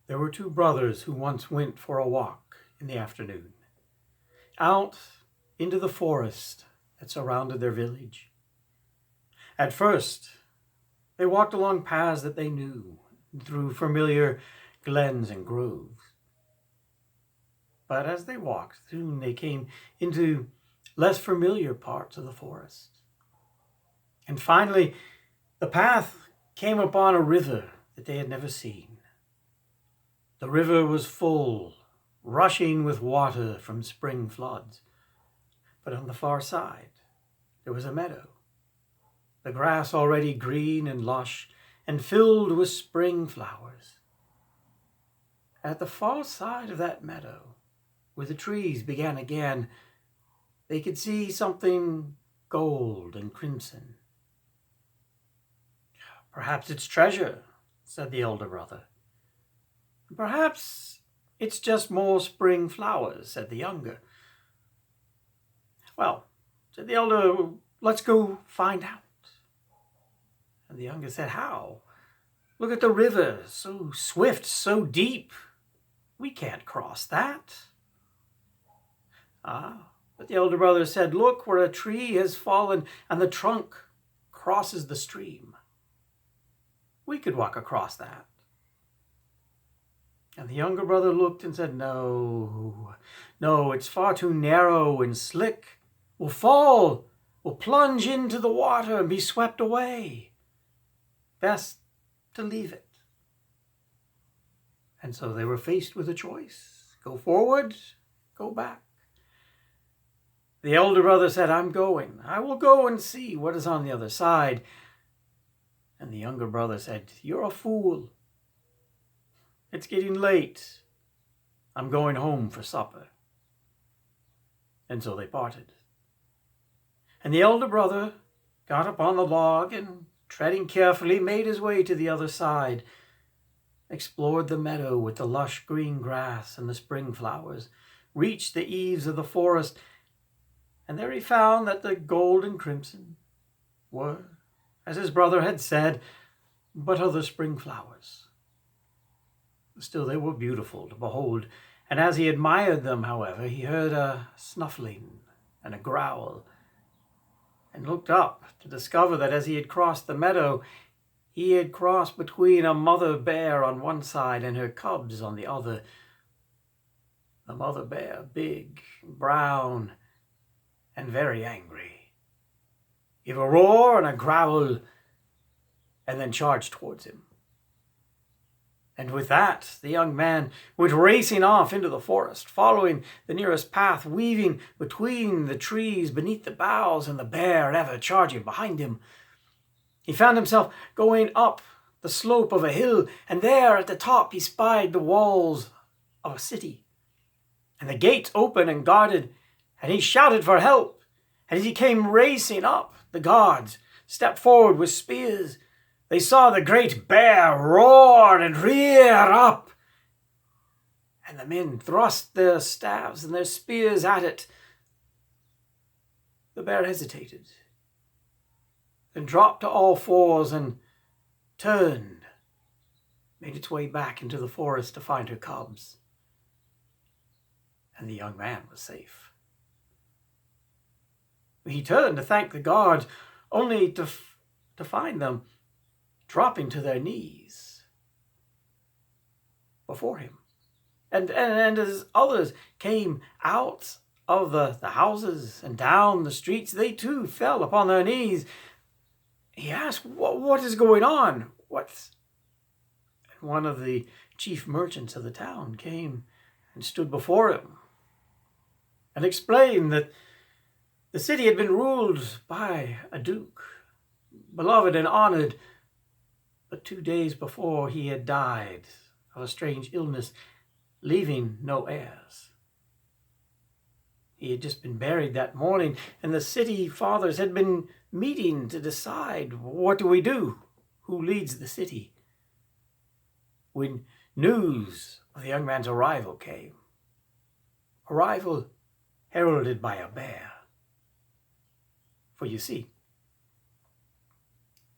There were two brothers who once went for a walk in the afternoon, out into the forest that surrounded their village. At first, they walked along paths that they knew, through familiar glens and groves. But as they walked, soon they came into less familiar parts of the forest. And finally, the path came upon a river that they had never seen. The river was full, rushing with water from spring floods. But on the far side, there was a meadow, the grass already green and lush and filled with spring flowers. At the far side of that meadow, where the trees began again, they could see something gold and crimson. "Perhaps it's treasure," said the elder brother. "Perhaps it's just more spring flowers," said the younger. "Well," said the elder, "let's go find out." And the younger said, "How? Look at the river, so swift, so deep. We can't cross that." But the elder brother said, "Look where a tree has fallen and the trunk crosses the stream. We could walk across that." And the younger brother looked and said, No, it's far too narrow and slick. We'll fall, we'll plunge into the water and be swept away. Best to leave it." And so they were faced with a choice: go forward, go back. The elder brother said, "I'm going. I will go and see what is on the other side." And the younger brother said, "You're a fool. It's getting late. I'm going home for supper." And so they parted. And the elder brother got upon the log and, treading carefully, made his way to the other side, explored the meadow with the lush green grass and the spring flowers, reached the eaves of the forest, and there he found that the gold and crimson were, as his brother had said, but other spring flowers. Still, they were beautiful to behold, and as he admired them, however, he heard a snuffling and a growl, and looked up to discover that as he had crossed the meadow, he had crossed between a mother bear on one side and her cubs on the other. The mother bear, big, brown, and very angry, gave a roar and a growl, and then charged towards him. And with that, the young man went racing off into the forest, following the nearest path, weaving between the trees beneath the boughs, and the bear ever charging behind him. He found himself going up the slope of a hill, and there at the top he spied the walls of a city, and the gates open and guarded, and he shouted for help. And as he came racing up, the guards stepped forward with spears. They saw the great bear roar and rear up, and the men thrust their staves and their spears at it. The bear hesitated, then dropped to all fours and turned, made its way back into the forest to find her cubs. And the young man was safe. He turned to thank the guards, only to find them dropping to their knees before him. And as others came out of the houses and down the streets, they too fell upon their knees. He asked, what is going on? And one of the chief merchants of the town came and stood before him and explained that the city had been ruled by a duke, beloved and honored, but 2 days before he had died of a strange illness, leaving no heirs. He had just been buried that morning, and the city fathers had been meeting to decide, what do we do? Who leads the city? When news of the young man's arrival came, arrival heralded by a bear. For you see,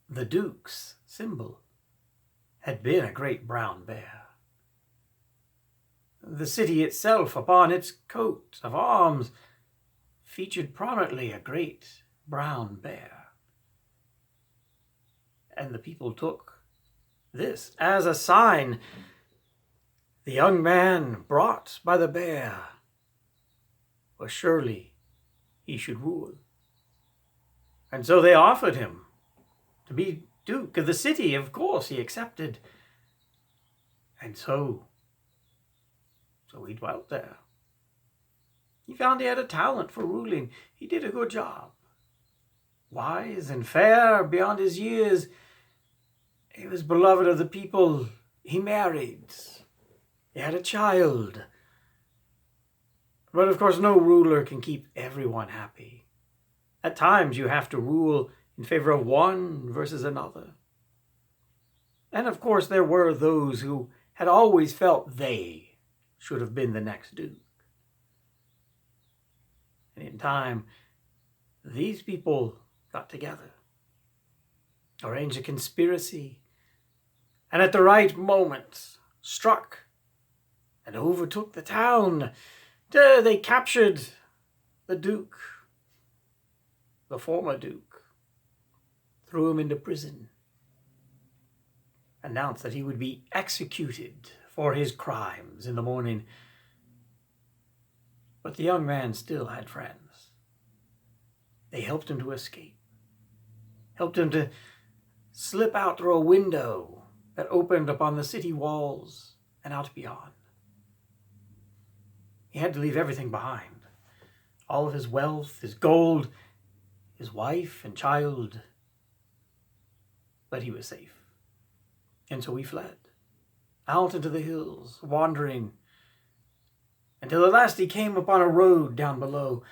the duke's symbol had been a great brown bear. The city itself, upon its coat of arms, featured prominently a great brown bear. And the people took this as a sign. The young man brought by the bear, well, surely he should rule. And so they offered him to be Duke of the city. Of course, he accepted. And so he dwelt there. He found he had a talent for ruling. He did a good job. Wise and fair beyond his years. He was beloved of the people. He married. He had a child. But of course, no ruler can keep everyone happy. At times, you have to rule in favor of one versus another. And of course, there were those who had always felt they should have been the next duke. And in time, these people got together, arranged a conspiracy, and at the right moment struck and overtook the town. They captured the duke, the former duke, threw him into prison, announced that he would be executed for his crimes in the morning. But the young man still had friends. They helped him to escape, helped him to slip out through a window that opened upon the city walls and out beyond. He had to leave everything behind. All of his wealth, his gold, his wife and child. But he was safe. And so he fled out into the hills, wandering, until at last he came upon a road down below.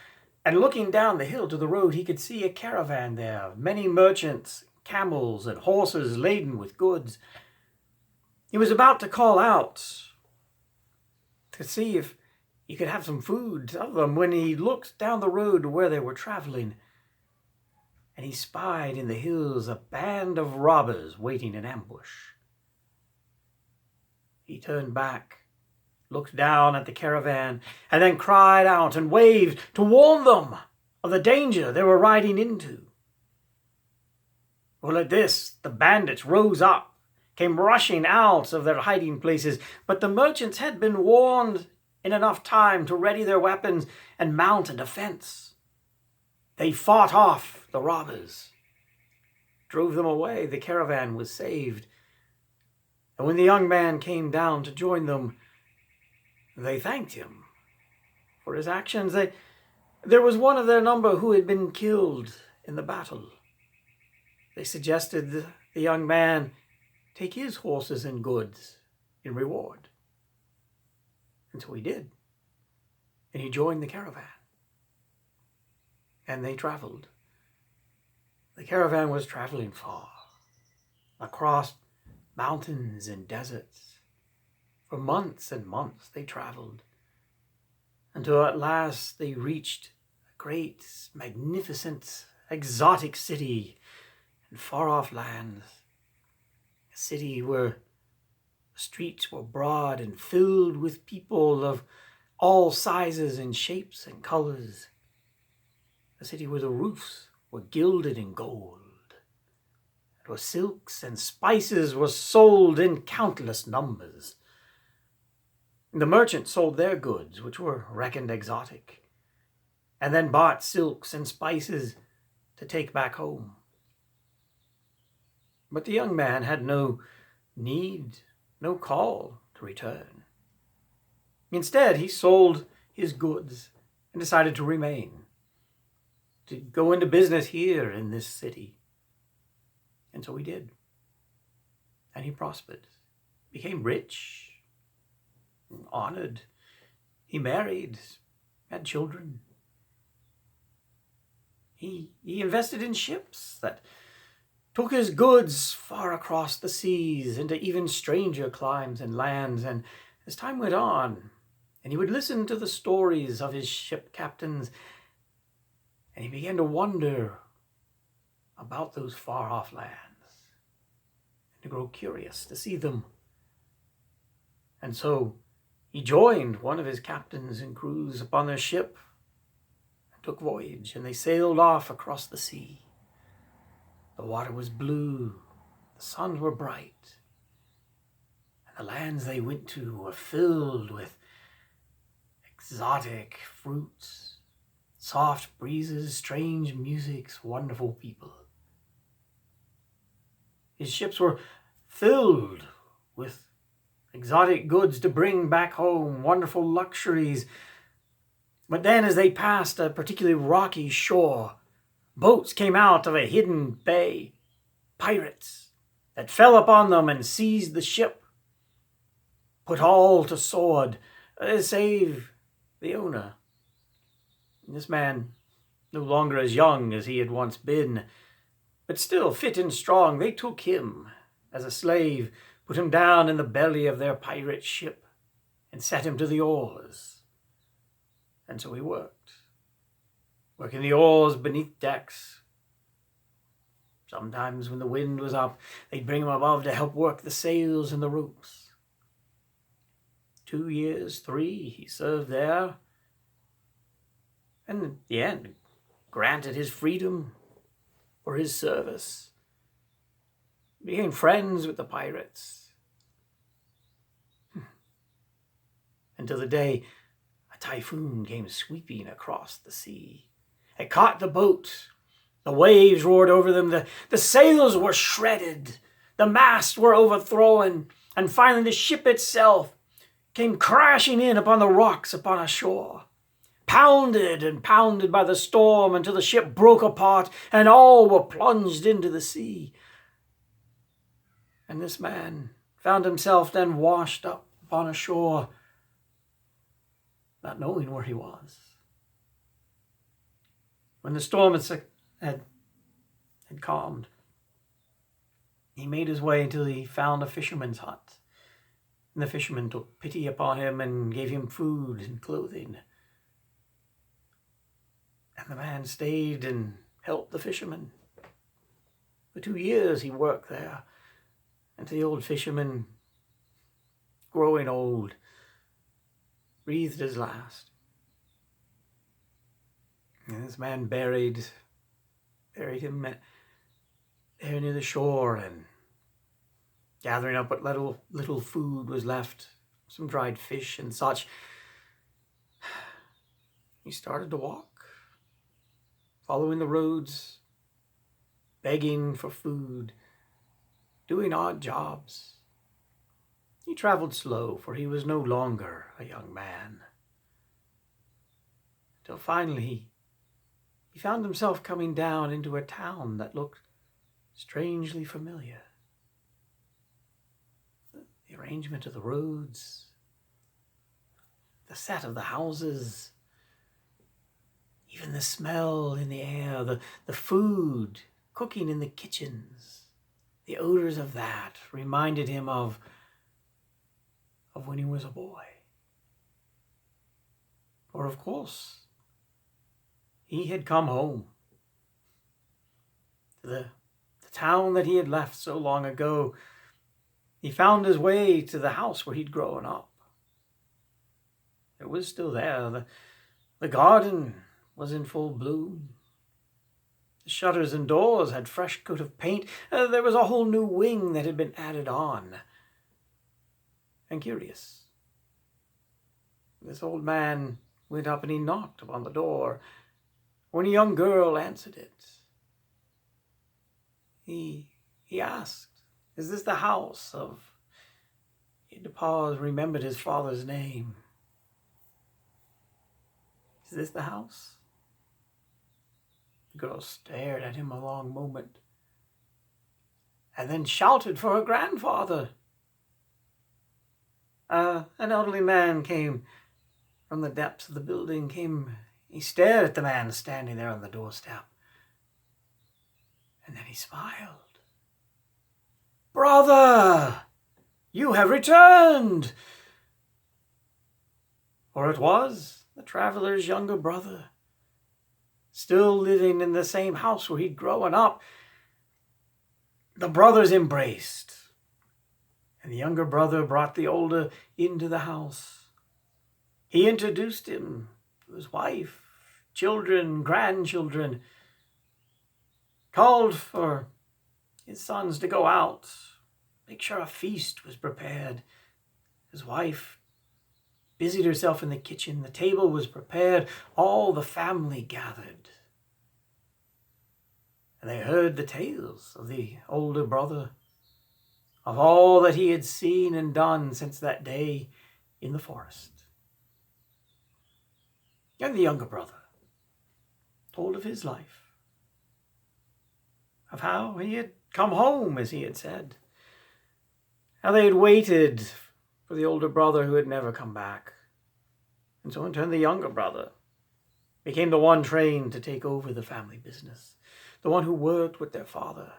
And looking down the hill to the road, he could see a caravan there, many merchants, camels, and horses laden with goods. He was about to call out to see if he could have some food of them when he looked down the road to where they were traveling, and he spied in the hills a band of robbers waiting in ambush. He turned back, looked down at the caravan, and then cried out and waved to warn them of the danger they were riding into. Well, at this, the bandits rose up, came rushing out of their hiding places, but the merchants had been warned in enough time to ready their weapons and mount a defense. They fought off the robbers, drove them away. The caravan was saved. And when the young man came down to join them, they thanked him for his actions. There was one of their number who had been killed in the battle. They suggested the young man take his horses and goods in reward. And so he did. And he joined the caravan. And they traveled. The caravan was traveling far, across mountains and deserts. For months and months they traveled, until at last they reached a great, magnificent, exotic city in far-off lands. A city where the streets were broad and filled with people of all sizes and shapes and colors. A city where the roofs were gilded in gold, and where silks and spices were sold in countless numbers. The merchants sold their goods, which were reckoned exotic, and then bought silks and spices to take back home. But the young man had no need, no call to return. Instead, he sold his goods and decided to remain, to go into business here in this city. And so he did. And he prospered, became rich, honored. He married, had children. He invested in ships that took his goods far across the seas into even stranger climes and lands. And as time went on, and he would listen to the stories of his ship captains, and he began to wonder about those far-off lands, and to grow curious to see them. And so he joined one of his captains and crews upon their ship and took voyage, and they sailed off across the sea. The water was blue, the suns were bright, and the lands they went to were filled with exotic fruits, soft breezes, strange musics, wonderful people. His ships were filled with exotic goods to bring back home, wonderful luxuries. But then as they passed a particularly rocky shore, boats came out of a hidden bay, pirates that fell upon them and seized the ship, put all to sword, save the owner. This man, no longer as young as he had once been, but still fit and strong, they took him as a slave, put him down in the belly of their pirate ship, and set him to the oars. And so he worked, working the oars beneath decks. Sometimes when the wind was up, they'd bring him above to help work the sails and the ropes. 2 years, 3, he served there, and in the end, granted his freedom for his service. Became friends with the pirates. Until the day a typhoon came sweeping across the sea. It caught the boat. The waves roared over them. The sails were shredded. The masts were overthrown. And finally the ship itself came crashing in upon the rocks upon a shore. Pounded and pounded by the storm until the ship broke apart and all were plunged into the sea. And this man found himself then washed up upon a shore, not knowing where he was. When the storm had calmed, he made his way until he found a fisherman's hut. And the fisherman took pity upon him and gave him food and clothing. And the man stayed and helped the fisherman. For 2 years he worked there, until the old fisherman, growing old, breathed his last. And this man buried him there near the shore, and gathering up what little food was left, some dried fish and such, he started to walk, following the roads, begging for food, doing odd jobs. He traveled slow, for he was no longer a young man. Till finally he found himself coming down into a town that looked strangely familiar. The arrangement of the roads, the set of the houses, even the smell in the air, the food cooking in the kitchens, the odors of that reminded him of when he was a boy. For of course, he had come home to the town that he had left so long ago. He found his way to the house where he'd grown up. It was still there. The garden was in full bloom. The shutters and doors had fresh coat of paint. There was a whole new wing that had been added on. And curious, this old man went up and he knocked upon the door. When a young girl answered it, he asked, "Is this the house of..." He had to pause, remembered his father's name. "Is this the house?" The girl stared at him a long moment, and then shouted for her grandfather. An elderly man came from the depths of the building, he stared at the man standing there on the doorstep, and then he smiled. "Brother, you have returned!" For it was the traveler's younger brother, still living in the same house where he'd grown up. The brothers embraced, and the younger brother brought the older into the house. He introduced him to his wife, children, grandchildren, called for his sons to go out, make sure a feast was prepared. His wife busied herself in the kitchen. The table was prepared. All the family gathered. And they heard the tales of the older brother, of all that he had seen and done since that day in the forest. And the younger brother told of his life, of how he had come home, as he had said, how they had waited for the older brother who had never come back. And so in turn, the younger brother became the one trained to take over the family business, the one who worked with their father.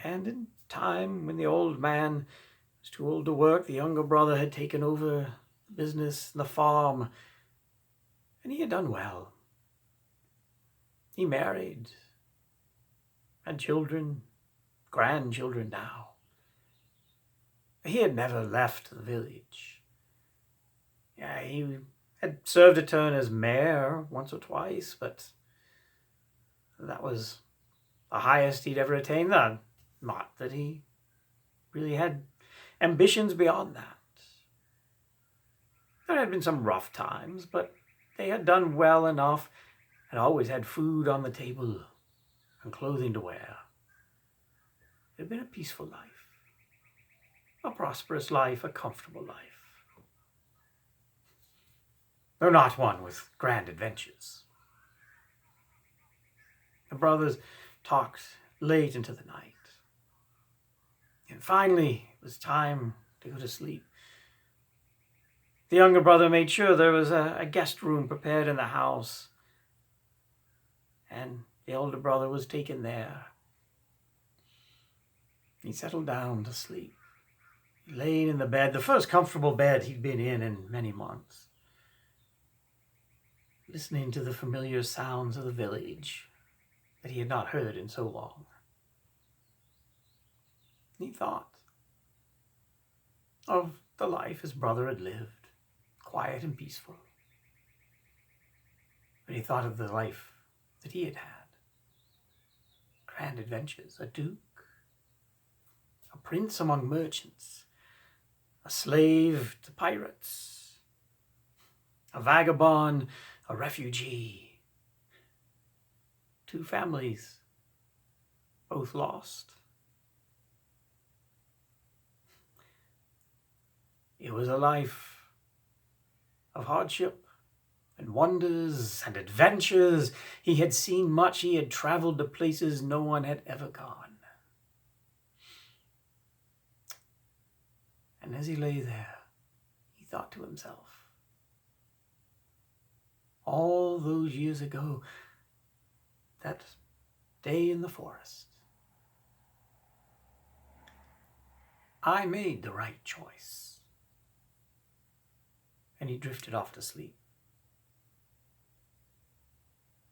And in time, when the old man was too old to work, the younger brother had taken over the business and the farm, and he had done well. He married, had children, grandchildren now. He had never left the village. Yeah, he had served a turn as mayor once or twice, but that was the highest he'd ever attained. Not that he really had ambitions beyond that. There had been some rough times, but they had done well enough and always had food on the table and clothing to wear. It had been a peaceful life. A prosperous life, a comfortable life. Though not one with grand adventures. The brothers talked late into the night. And finally, it was time to go to sleep. The younger brother made sure there was a guest room prepared in the house. And the older brother was taken there. He settled down to sleep. He lay in the bed, the first comfortable bed he'd been in many months, listening to the familiar sounds of the village that he had not heard in so long. He thought of the life his brother had lived, quiet and peaceful. But he thought of the life that he had had. Grand adventures, a duke, a prince among merchants, a slave to pirates, a vagabond, a refugee, 2 families, both lost. It was a life of hardship and wonders and adventures. He had seen much. He had traveled to places no one had ever gone. And as he lay there, he thought to himself, all those years ago, that day in the forest, I made the right choice. And he drifted off to sleep.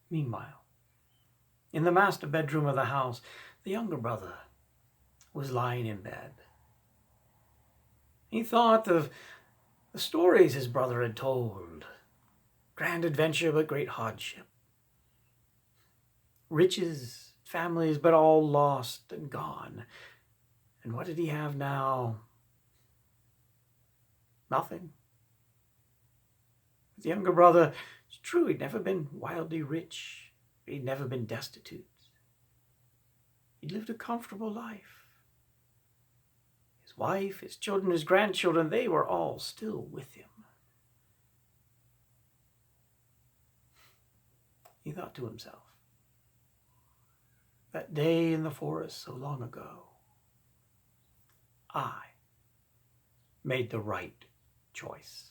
Meanwhile, in the master bedroom of the house, the younger brother was lying in bed. He thought of the stories his brother had told. Grand adventure, but great hardship. Riches, families, but all lost and gone. And what did he have now? Nothing. The younger brother, it's true, he'd never been wildly rich. He'd never been destitute. He'd lived a comfortable life. His wife, his children, his grandchildren, they were all still with him. He thought to himself, that day in the forest so long ago, I made the right choice.